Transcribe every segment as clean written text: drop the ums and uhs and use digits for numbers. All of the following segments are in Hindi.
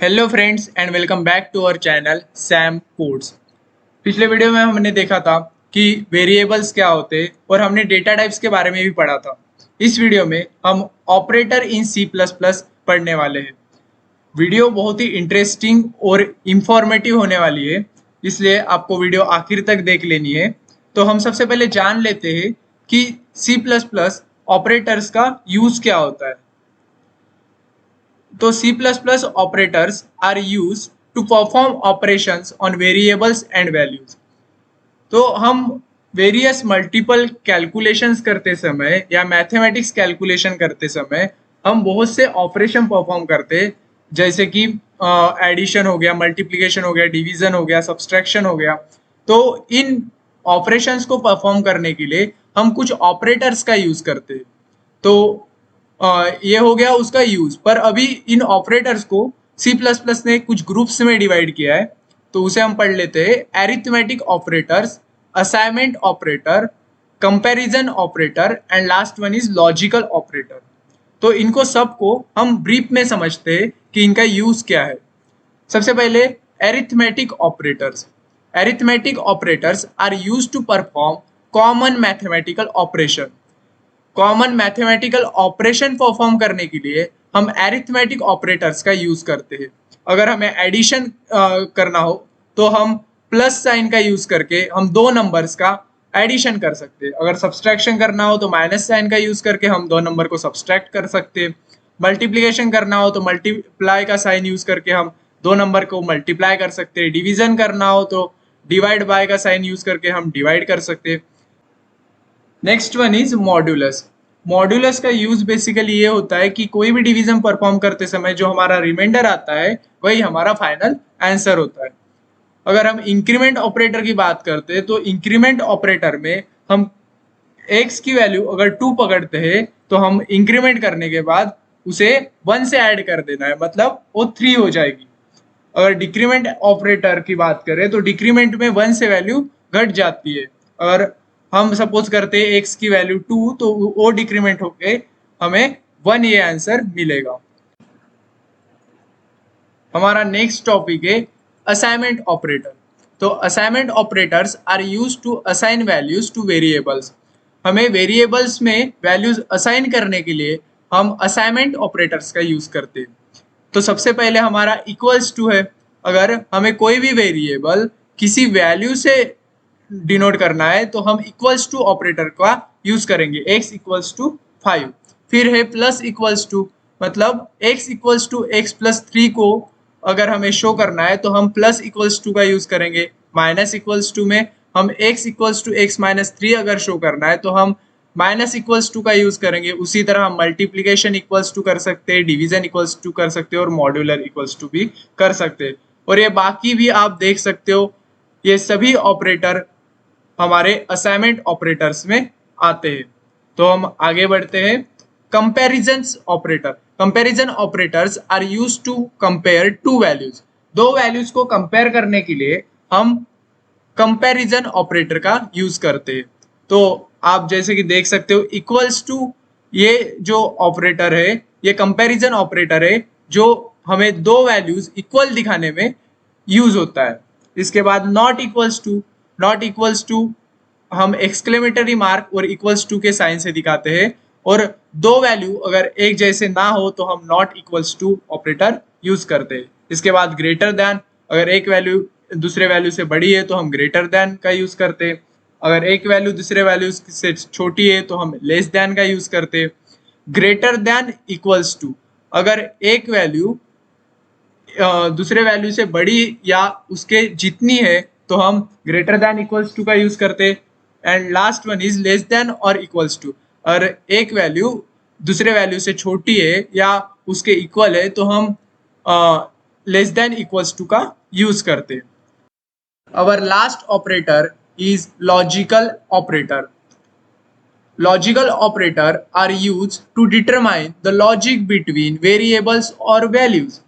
Hello friends and welcome back to our channel Sam Codes. पिछले वीडियो में हमने देखा था कि वेरिएबल्स क्या होते हैं और हमने डेटा टाइप्स के बारे में भी पढ़ा था। इस वीडियो में हम ऑपरेटर इन सी प्लस प्लस पढ़ने वाले हैं। वीडियो बहुत ही इंटरेस्टिंग और इंफॉर्मेटिव होने वाली है, इसलिए आपको वीडियो आखिर तक देख लेनी है। तो हम सबसे पहले जान लेते हैं कि सी प्लस प्लस ऑपरेटर्स का यूज क्या होता है। तो C++ operators are used to perform operations on variables and values। तो हम वेरियस मल्टीपल कैलकुलेशंस करते समय या मैथमेटिक्स कैलकुलेशन करते समय हम बहुत से ऑपरेशन परफॉर्म करते हैं, जैसे कि एडिशन हो गया, मल्टीप्लिकेशन हो गया, डिवीजन हो गया, सब्सट्रैक्शन हो गया। तो इन ऑपरेशंस को परफॉर्म करने के लिए हम कुछ ऑपरेटर्स का यूज करते हैं। तो ये हो गया उसका यूज। पर अभी इन ऑपरेटर्स को सी प्लस प्लस ने कुछ ग्रुप्स में डिवाइड किया है, तो उसे हम पढ़ लेते हैं। Arithmetic operators, assignment operator, comparison operator and last one is logical operator. तो इनको सबको हम ब्रीफ में समझते हैं कि इनका यूज क्या है। सबसे पहले arithmetic operators. Arithmetic operators are used to perform common mathematical operation. Common mathematical operation perform करने के लिए हम एरिथमेटिक ऑपरेटर्स का यूज करते हैं। अगर हमें एडिशन करना हो तो हम प्लस साइन का यूज करके हम दो नंबर्स का एडिशन कर सकते हैं। अगर सब्सट्रैक्शन करना हो तो माइनस साइन का यूज करके हम दो नंबर को सब्सट्रैक्ट कर सकते हैं। मल्टीप्लिकेशन करना हो तो मल्टीप्लाई का साइन यूज करके हम दो नंबर को मल्टीप्लाई कर सकते हैं। डिवीजन करना हो तो डिवाइड बाय का साइन यूज करके हम डिवाइड कर सकते हैं। Next one is modulus. Modulus का यूज बेसिकली ये होता है कि कोई भी डिवीजन परफॉर्म करते समय जो हमारा रिमाइंडर आता है वही हमारा फाइनल आंसर होता है। अगर हम इंक्रीमेंट ऑपरेटर की बात करते हैं तो इंक्रीमेंट ऑपरेटर में हम x की वैल्यू अगर 2 पकड़ते हैं तो हम इंक्रीमेंट करने के बाद उसे 1 से ऐड कर देना है, मतलब वो 3 हो जाएगी। अगर डिक्रीमेंट ऑपरेटर की बात करें तो डिक्रीमेंट में 1 से वैल्यू घट जाती है। अगर हम सपोज करते हैं x की वैल्यू 2 तो वो डिक्रीमेंट होके हमें 1 ये आंसर मिलेगा। हमारा नेक्स्ट टॉपिक है असाइनमेंट ऑपरेटर। तो assignment operators are used to assign values to variables. हमें वेरिएबल्स में वैल्यूज असाइन करने के लिए हम असाइनमेंट ऑपरेटर्स का यूज करते हैं। तो सबसे पहले हमारा इक्वल्स टू है। अगर हमें कोई भी वेरिएबल किसी वैल्यू से डिनोट करना है तो हम इक्वल्स टू ऑपरेटर का यूज करेंगे। x equals to 5। फिर है प्लस इक्वल्स टू, मतलब x equals to x plus 3 को अगर हमें शो करना है तो हम प्लस इक्वल्स टू का यूज करेंगे। माइनस इक्वल्स टू में हम x equals to x minus 3 अगर शो करना है तो हम माइनस इक्वल्स टू का यूज करेंगे। उसी तरह हम मल्टीप्लीकेशन इक्वल्स टू कर सकते हैं, डिवीजन इक्वल्स टू कर सकते हैं और मॉड्यूलर इक्वल्स टू भी कर सकते हैं। और ये बाकी भी आप देख सकते हो, ये सभी ऑपरेटर हमारे असाइनमेंट ऑपरेटर्स में आते हैं। तो हम आगे बढ़ते हैं। Comparison operator. Comparison operators are used to compare two values. दो वैल्यूज को कंपेयर करने के लिए हम कंपैरिजन ऑपरेटर का यूज करते हैं। तो आप जैसे कि देख सकते हो इक्वल्स टू, ये जो ऑपरेटर है ये कंपैरिजन ऑपरेटर है जो हमें दो वैल्यूज इक्वल दिखाने में यूज होता है। इसके बाद not equals to. Not equals to हम एक्सक्लेमेटरी मार्क और इक्वल्स टू के साइन से दिखाते हैं, और दो वैल्यू अगर एक जैसे ना हो तो हम not equals to operator use करते हैं। इसके बाद ग्रेटर देन। अगर एक वैल्यू दूसरे वैल्यू से बड़ी है तो हम ग्रेटर देन का यूज करते हैं। अगर एक वैल्यू दूसरे वैल्यू से छोटी है तो हम लेस देन का यूज करते हैं। Greater than equals to. अगर एक वैल्यू दूसरे वैल्यू से बड़ी या उसके जितनी है तो हम ग्रेटर देन इक्वल्स टू का यूज करते हैं। And last one is less then और इक्वल्स टू। और एक वैल्यू दूसरे वैल्यू से छोटी है या उसके इक्वल है तो हम लेस देन इक्वल्स टू का यूज करते हैं। Our last operator is logical operator. Logical operator are used to determine the logic between variables or values.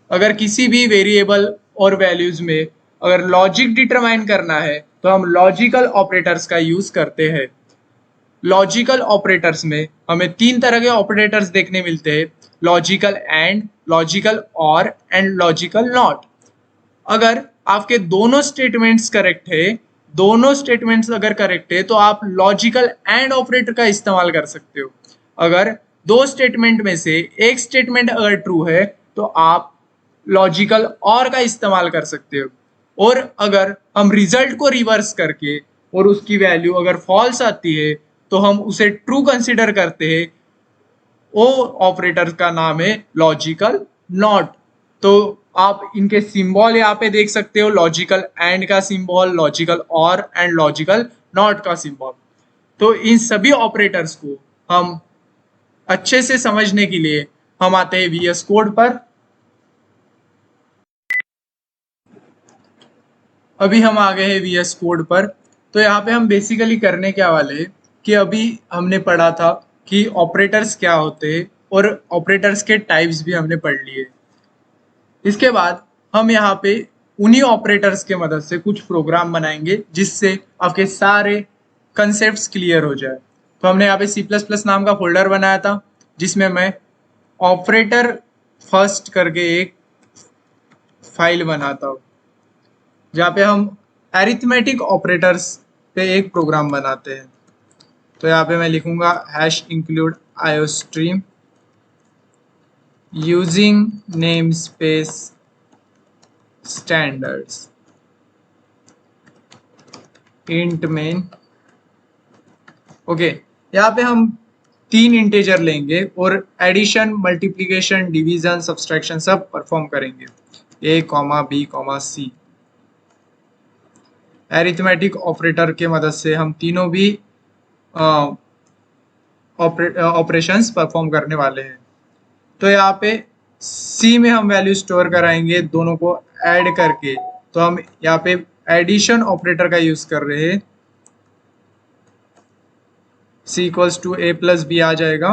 अगर किसी भी वेरिएबल और वैल्यूज में अगर लॉजिक डिटरमाइन करना है तो हम लॉजिकल ऑपरेटर्स का यूज करते हैं। लॉजिकल ऑपरेटर्स में हमें तीन तरह के ऑपरेटर्स देखने मिलते हैं। लॉजिकल एंड, लॉजिकल और एंड लॉजिकल नॉट। अगर आपके दोनों स्टेटमेंट्स करेक्ट है, दोनों स्टेटमेंट्स अगर करेक्ट है तो आप लॉजिकल एंड ऑपरेटर का इस्तेमाल कर सकते हो। अगर दो स्टेटमेंट में से एक स्टेटमेंट अगर ट्रू है तो आप लॉजिकल और का इस्तेमाल कर सकते हो। और अगर हम रिजल्ट को रिवर्स करके और उसकी वैल्यू अगर फॉल्स आती है तो हम उसे ट्रू कंसिडर करते हैं। वो ऑपरेटर का नाम है लॉजिकल नॉट। तो आप इनके सिंबल यहाँ पे देख सकते हो, लॉजिकल एंड का सिंबल, लॉजिकल और एंड लॉजिकल नॉट का सिंबल। तो इन सभी ऑपरेटर्स को हम अच्छे से समझने के लिए हम आते हैं वीएस कोड पर। अभी हम आ गए हैं वीएस कोड पर। तो यहाँ पे हम बेसिकली करने क्या वाले हैं कि अभी हमने पढ़ा था कि ऑपरेटर्स क्या होते हैं और ऑपरेटर्स के टाइप्स भी हमने पढ़ लिए। इसके बाद हम यहाँ पे उन्हीं ऑपरेटर्स के मदद से कुछ प्रोग्राम बनाएंगे जिससे आपके सारे कंसेप्ट्स क्लियर हो जाए। तो हमने यहाँ पे C++ नाम का फोल्डर बनाया था जिसमें मैं ऑपरेटर फर्स्ट करके एक फाइल बनाता हूँ, जहाँ पे हम अरिथमेटिक ऑपरेटर्स पे एक प्रोग्राम बनाते हैं। तो यहाँ पे मैं लिखूंगा #include iostream using name space standards int main. Okay, यहाँ पे हम 3 इंटीजर लेंगे और एडिशन, मल्टीप्लिकेशन, डिवीजन, सब्सट्रैक्शन सब परफॉर्म करेंगे, a, b, c। Arithmetic operator के मदद से हम तीनों भी ऑपरेशंस परफॉर्म करने वाले हैं। तो यहाँ पे C में हम वैल्यू स्टोर कराएंगे दोनों को ऐड करके। तो हम यहाँ पे एडिशन ऑपरेटर का यूज कर रहे हैं, C = a + b आ जाएगा।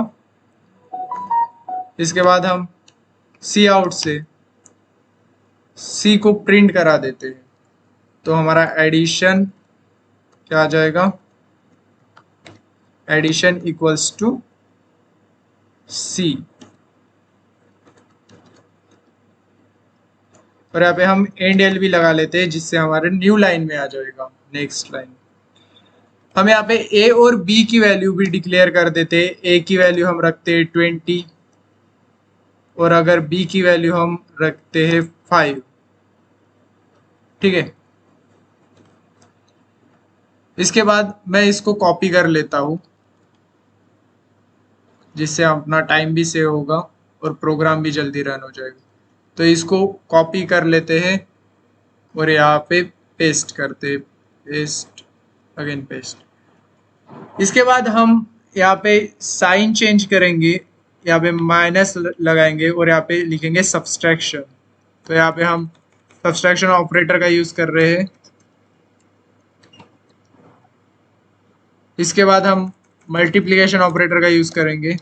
इसके बाद हम C आउट से C को प्रिंट करा देते हैं। तो हमारा एडिशन क्या आ जाएगा, एडिशन = C। और यहाँ पे हम एंड एल भी लगा लेते हैं जिससे हमारे न्यू लाइन में आ जाएगा नेक्स्ट लाइन। हम यहाँ पे a और b की वैल्यू भी डिक्लेयर कर देते हैं। a की वैल्यू हम रखते हैं 20 और अगर b की वैल्यू हम रखते हैं 5। ठीक है, इसके बाद मैं इसको कॉपी कर लेता हूँ जिससे अपना टाइम भी सेव होगा और प्रोग्राम भी जल्दी रन हो जाएगा। तो इसको कॉपी कर लेते हैं और यहाँ पे पेस्ट करते, पेस्ट, अगेन पेस्ट। इसके बाद हम यहाँ पे साइन चेंज करेंगे, यहाँ पे माइनस लगाएंगे और यहाँ पे लिखेंगे सब्सट्रैक्शन। तो यहाँ पे हम सब्सट्रैक्शन ऑपरेटर का यूज कर रहे हैं। इसके बाद हम मल्टीप्लिकेशन ऑपरेटर का यूज करेंगे।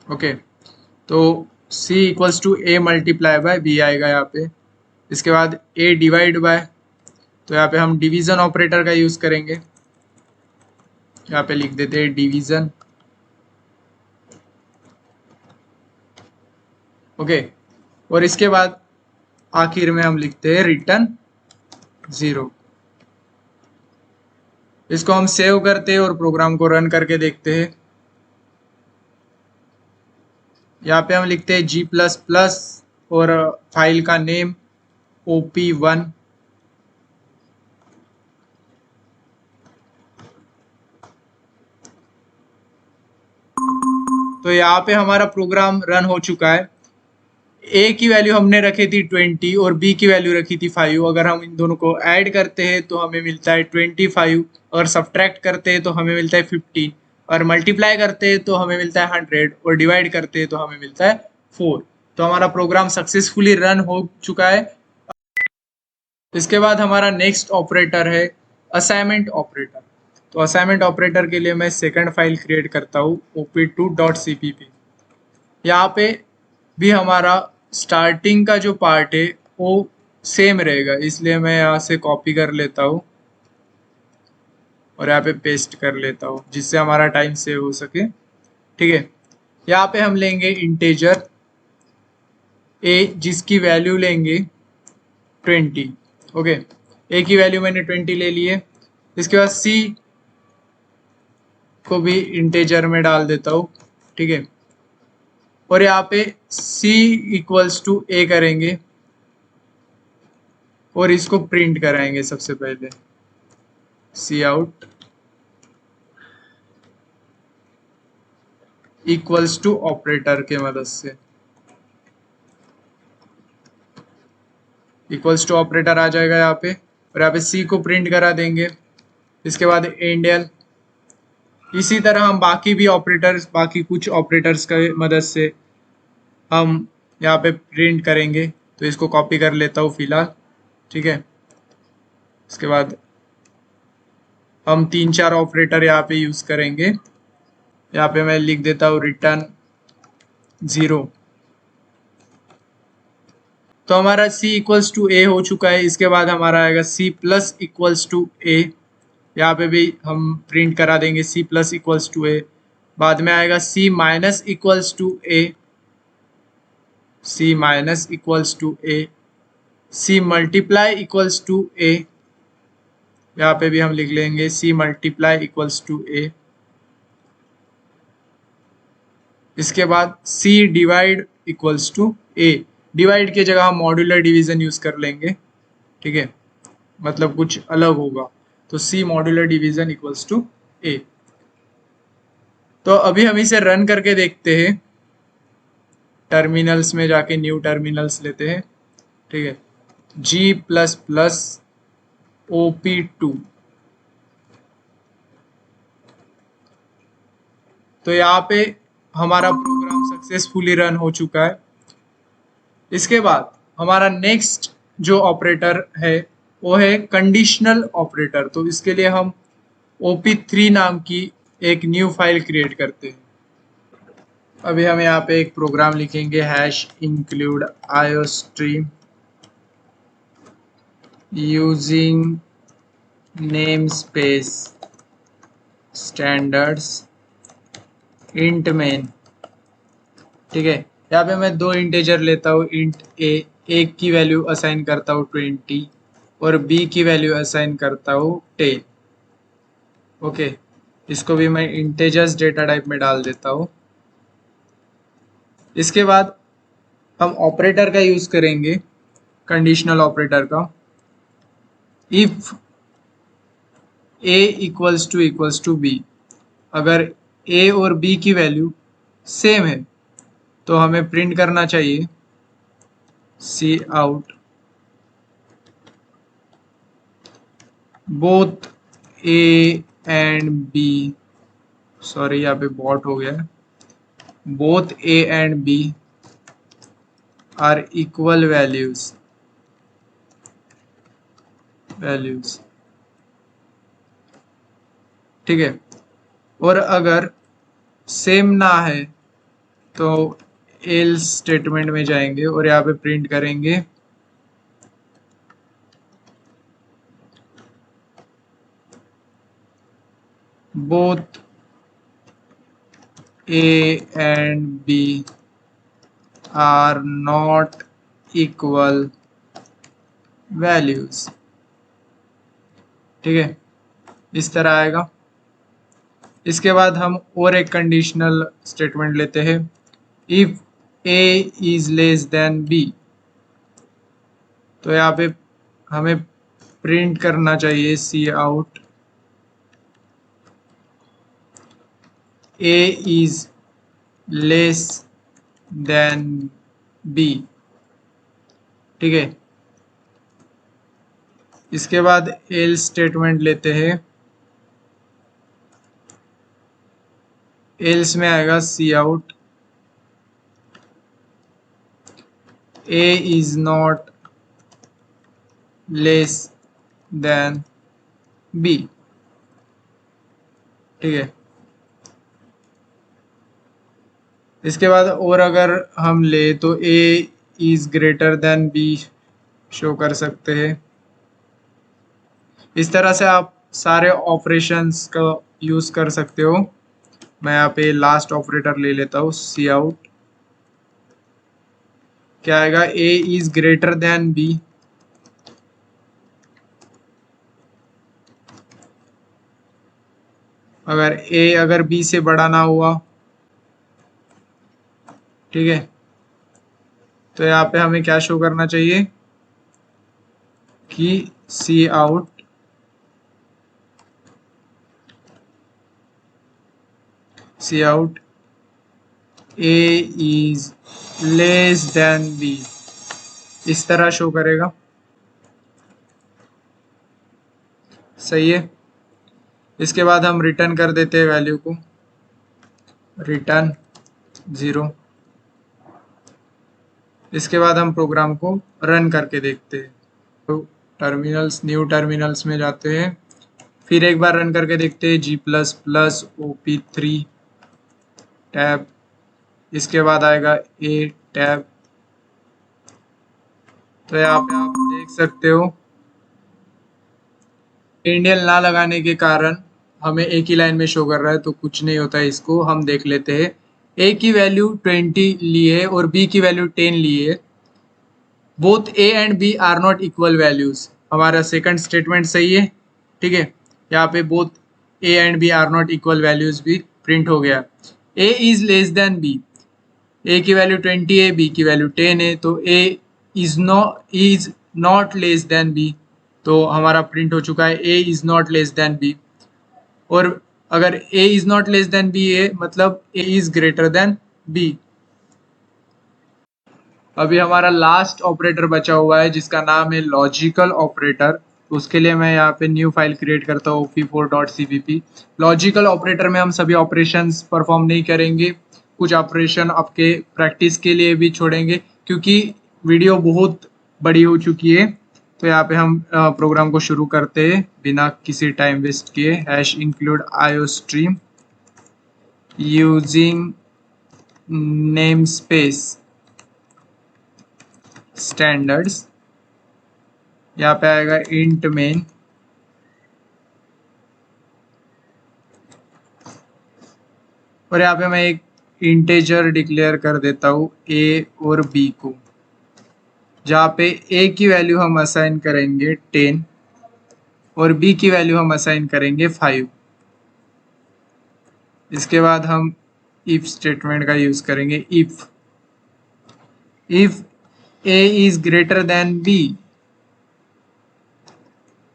ओके, तो C = a × b आएगा यहाँ पे। इसके बाद a डिवाइड बाय, तो यहाँ पे हम डिवीजन ऑपरेटर का यूज करेंगे। यहाँ पे लिख देते हैं डिवीजन। ओके, और इसके बाद आखिर में हम लिखते हैं रिटर्न 0। इसको हम सेव करते हैं और प्रोग्राम को रन करके देखते हैं। यहाँ पे हम लिखते हैं G++ और फाइल का नेम op1। तो यहाँ पे हमारा प्रोग्राम रन हो चुका है। A की वैल्यू हमने रखी थी 20 और B की वैल्यू रखी थी 5। अगर हम इन दोनों को ऐड करते हैं तो हमें मिलता है 25। अगर सब्ट्रैक्ट करते हैं तो हमें मिलता है 15। और मल्टीप्लाई करते हैं तो हमें मिलता है 100 और डिवाइड करते हैं तो हमें मिलता है 4। तो हमारा प्रोग्राम सक्सेसफुली रन हो चुका है। इसके बाद हमारा नेक्स्ट ऑपरेटर है असाइनमेंट ऑपरेटर। तो असाइनमेंट ऑपरेटर के लिए मैं सेकंड फाइल क्रिएट करता हूँ op2.cpp। यहाँ पे भी हमारा स्टार्टिंग का जो पार्ट है वो सेम रहेगा, इसलिए मैं यहाँ से कॉपी कर लेता हूँ और यहाँ पे पेस्ट कर लेता हूँ जिससे हमारा टाइम सेव हो सके। ठीक है, यहाँ पे हम लेंगे इंटेजर ए जिसकी वैल्यू लेंगे 20। ओके, ए की वैल्यू मैंने 20 ले ली है। इसके बाद सी को भी इंटेजर में डाल देता हूँ। ठीक है, और यहाँ पे c इक्वल्स टू ए करेंगे और इसको प्रिंट कराएंगे सबसे पहले सी आउट इक्वल्स टू ऑपरेटर के मदद से। इक्वल्स टू ऑपरेटर आ जाएगा यहाँ पे, और यहाँ पे सी को प्रिंट करा देंगे। इसके बाद एंड एल। इसी तरह हम बाकी भी ऑपरेटर्स, बाकी कुछ ऑपरेटर्स की मदद से हम यहाँ पे प्रिंट करेंगे। तो इसको कॉपी कर लेता हूँ फिलहाल। ठीक है, इसके बाद हम 3-4 ऑपरेटर यहाँ पे यूज करेंगे। यहाँ पे मैं लिख देता हूँ रिटर्न 0। तो हमारा c इक्वल्स टू ए हो चुका है। इसके बाद हमारा आएगा c plus equals to A. यहाँ पे भी हम प्रिंट करा देंगे c plus equals to A. बाद में आएगा c minus equals to A, c minus equals to A, c multiply equals to A. यहाँ पे भी हम लिख लेंगे c multiply equals to A. इसके बाद c divide equals to a। Divide की जगह हम मॉड्यूलर डिवीजन यूज कर लेंगे। ठीक है, मतलब कुछ अलग होगा। तो c modular division equals to a। तो अभी हम इसे रन करके देखते हैं। टर्मिनल्स में जाके न्यू टर्मिनल्स लेते हैं। ठीक है, g प्लस प्लस OP2। तो यहाँ पे हमारा प्रोग्राम सक्सेसफुली रन हो चुका है। इसके बाद हमारा नेक्स्ट जो ऑपरेटर है वो है कंडीशनल ऑपरेटर। तो इसके लिए हम OP3 नाम की एक न्यू फाइल क्रिएट करते हैं। अभी हम यहाँ पे एक प्रोग्राम लिखेंगे #include iostream using namespace standards int main। ठीक है, यहाँ पे मैं 2 इंटेजर लेता हूँ int a। एक की वैल्यू असाइन करता हूँ 20 और b की वैल्यू असाइन करता हूँ 10। ओके, इसको भी मैं इंटेजर्स डेटा टाइप में डाल देता हूँ। इसके बाद हम ऑपरेटर का यूज करेंगे, कंडीशनल ऑपरेटर का। If a equals to b, अगर a और b की वैल्यू सेम है तो हमें प्रिंट करना चाहिए C out both a and b। Sorry, यहाँ पे बॉट हो गया है। Both a and b are equal values. ठीक है, और अगर सेम ना है तो एल्स स्टेटमेंट में जाएंगे और यहाँ पे प्रिंट करेंगे both a and b are not equal values. ठीक है, इस तरह आएगा। इसके बाद हम और एक कंडीशनल स्टेटमेंट लेते हैं, if a is less than b। तो यहाँ पे हमें प्रिंट करना चाहिए C out a is less than b। ठीक है, इसके बाद एल्स स्टेटमेंट लेते हैं। एल्स में आएगा C out a is not less than b। ठीक है, इसके बाद और अगर हम ले तो a is greater then b show कर सकते हैं। इस तरह से आप सारे ऑपरेशंस का यूज कर सकते हो। मैं यहाँ पे लास्ट ऑपरेटर ले लेता हूँ, सी आउट। क्या आएगा, ए इज ग्रेटर देन बी। अगर ए अगर बी से बड़ा ना हुआ, ठीक है, तो यहाँ पे हमें क्या शो करना चाहिए कि C out A is less than B, इस तरह शो करेगा। सही है। इसके बाद हम रिटर्न कर देते हैं वैल्यू को, रिटर्न 0। इसके बाद हम प्रोग्राम को रन करके देखते हैं। न्यू टर्मिनल्स में जाते हैं, फिर एक बार रन करके देखते हैं, G++OP3 टैब। इसके बाद आएगा ए टैब। तो यहाँ पे आप देख सकते हो इंडियन ना लगाने के कारण हमें एक ही लाइन में शो कर रहा है, तो कुछ नहीं होता है। इसको हम देख लेते हैं। ए की वैल्यू 20 ली है और बी की वैल्यू 10 ली है। Both A and B are not equal values, हमारा सेकंड स्टेटमेंट सही है। ठीक है, यहाँ पे both A and B are not equal values भी प्रिंट हो गया। A is less than B, A की वैल्यू 20 है, बी की वैल्यू 10 है, तो A is not less than B, तो हमारा प्रिंट हो चुका है A is not less than B. और अगर A is not less than B है, मतलब A is greater than B. अभी हमारा लास्ट ऑपरेटर बचा हुआ है जिसका नाम है लॉजिकल ऑपरेटर। उसके लिए मैं यहाँ पे न्यू फाइल क्रिएट करता हूँ op4.cpp। लॉजिकल ऑपरेटर में हम सभी ऑपरेशंस परफॉर्म नहीं करेंगे, कुछ ऑपरेशन आपके प्रैक्टिस के लिए भी छोड़ेंगे क्योंकि वीडियो बहुत बड़ी हो चुकी है। तो यहाँ पे हम प्रोग्राम को शुरू करते हैं बिना किसी टाइम वेस्ट किए। #include iostream using name space standards. यहाँ पे आएगा इंट मेन, और यहाँ पे मैं एक इंटेजर डिक्लेयर कर देता हूँ ए और बी को, जहाँ पे ए की वैल्यू हम असाइन करेंगे 10 और बी की वैल्यू हम असाइन करेंगे 5। इसके बाद हम इफ स्टेटमेंट का यूज करेंगे। If A is greater than B,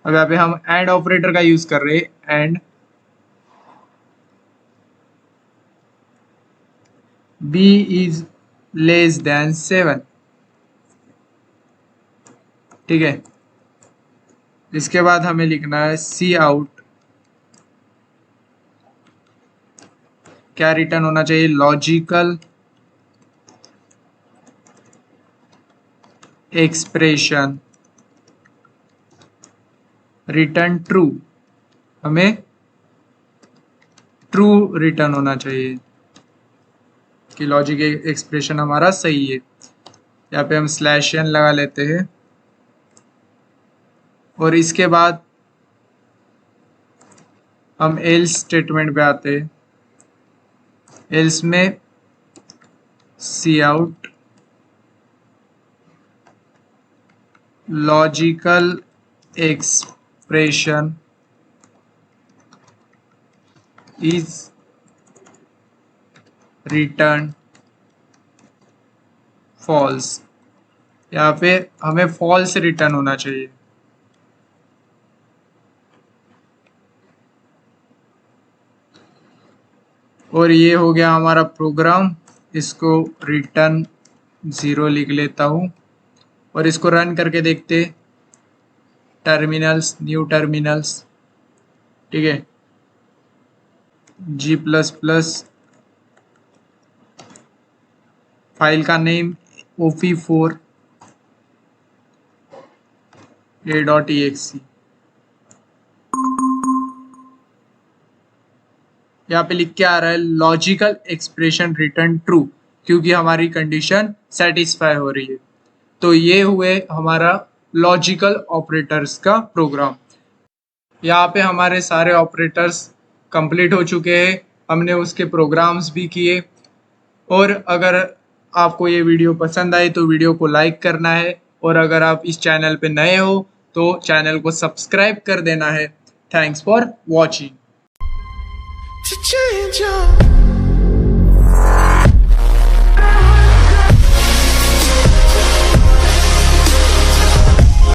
अब यहाँ पे हम एंड ऑपरेटर का यूज कर रहे हैं, and B is less than 7। ठीक है, इसके बाद हमें लिखना है सी आउट, क्या रिटर्न होना चाहिए, लॉजिकल एक्सप्रेशन रिटर्न ट्रू। हमें ट्रू रिटर्न होना चाहिए कि लॉजिक एक्सप्रेशन हमारा सही है। यहाँ पे हम /n लगा लेते हैं और इसके बाद हम एल्स स्टेटमेंट पे आते हैं। एल्स में C out logical expression is return false. यहाँ पे हमें फॉल्स रिटर्न होना चाहिए। और ये हो गया हमारा प्रोग्राम। इसको रिटर्न 0 लिख लेता हूँ और इसको रन करके देखते। टर्मिनल्स, न्यू टर्मिनल्स, ठीक है, G++, फाइल का नेम op4 a.exe। यहाँ पे लिख के आ रहा है लॉजिकल एक्सप्रेशन रिटर्न ट्रू, क्योंकि हमारी कंडीशन सेटिस्फाई हो रही है। तो ये हुए हमारा लॉजिकल ऑपरेटर्स का प्रोग्राम। यहाँ पे हमारे सारे ऑपरेटर्स कंप्लीट हो चुके हैं, हमने उसके प्रोग्राम्स भी किए। और अगर आपको ये वीडियो पसंद आई तो वीडियो को लाइक करना है, और अगर आप इस चैनल पे नए हो तो चैनल को सब्सक्राइब कर देना है। Thanks for watching.